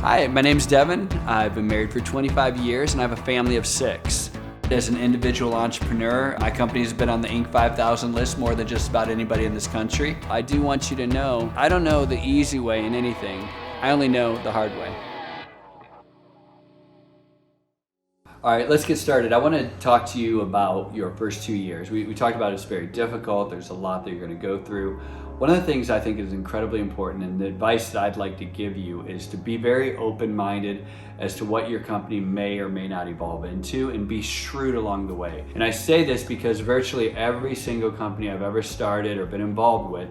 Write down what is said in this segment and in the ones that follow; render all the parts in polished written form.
Hi, my name's Devon. I've been married for 25 years and I have a family of 6. As an individual entrepreneur, my company has been on the Inc. 5000 list more than just about anybody in this country. I do want you to know, I don't know the easy way in anything. I only know the hard way. All right, let's get started. I want to talk to you about your first 2 years. We talked about it's very difficult. There's a lot that you're going to go through. One of the things I think is incredibly important, and the advice that I'd like to give you, is to be very open-minded as to what your company may or may not evolve into, and be shrewd along the way. And I say this because virtually every single company I've ever started or been involved with,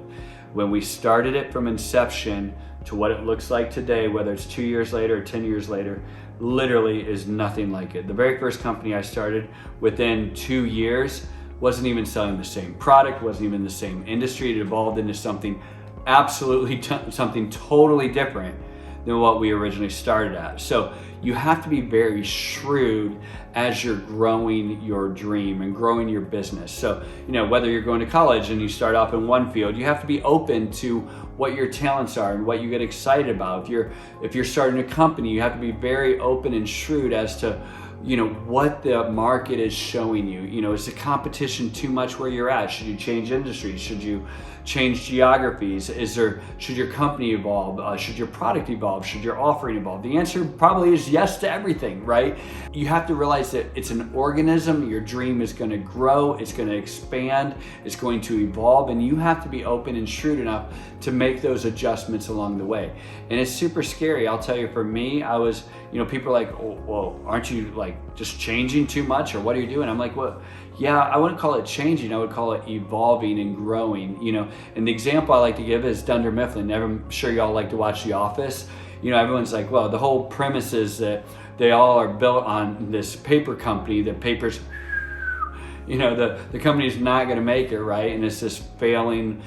when we started it from inception to what it looks like today, whether it's 2 years later or 10 years later, literally is nothing like it. The very first company I started, within 2 years, wasn't even selling the same product, wasn't even the same industry. It evolved into something absolutely, something totally different than what we originally started at. So you have to be very shrewd as you're growing your dream and growing your business. So, whether you're going to college and you start off in one field, you have to be open to what your talents are and what you get excited about. If you're starting a company, you have to be very open and shrewd as to what the market is showing you. Is the competition too much where you're at? Should you change industries? Should you change geographies? Should your company evolve? Should your product evolve? Should your offering evolve? The answer probably is yes to everything, right? You have to realize that it's an organism. Your dream is going to grow, it's going to expand, it's going to evolve, and you have to be open and shrewd enough to make those adjustments along the way. And it's super scary. I'll tell you, for me, I was, people are like, oh, well, aren't you like just changing too much, or what are you doing? I'm like, well, yeah, I wouldn't call it changing. I would call it evolving and growing, And the example I like to give is Dunder Mifflin. I'm sure y'all like to watch The Office. Everyone's like, well, the whole premise is that they all are built on this paper company. The paper's, the company's not going to make it, right? And it's this failing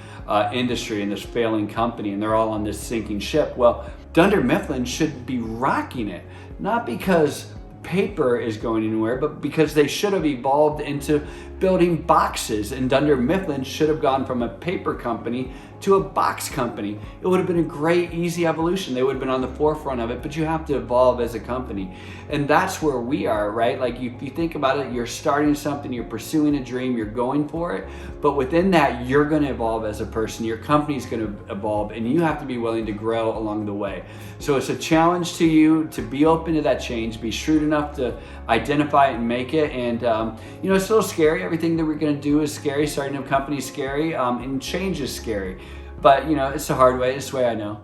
industry and this failing company, and they're all on this sinking ship. Well, Dunder Mifflin should be rocking it, not because paper is going anywhere, but because they should have evolved into building boxes, and Dunder Mifflin should have gone from a paper company to a box company. It would have been a great, easy evolution. They would have been on the forefront of it, but you have to evolve as a company. And that's where we are, right? Like, if you think about it, you're starting something, you're pursuing a dream, you're going for it, but within that, you're going to evolve as a person. Your company's going to evolve, and you have to be willing to grow along the way. So it's a challenge to you to be open to that change, be shrewd enough to identify it and make it. And it's a little scary. Everything that we're going to do is scary. Starting a company is scary, and change is scary. But it's the hard way. It's the way I know.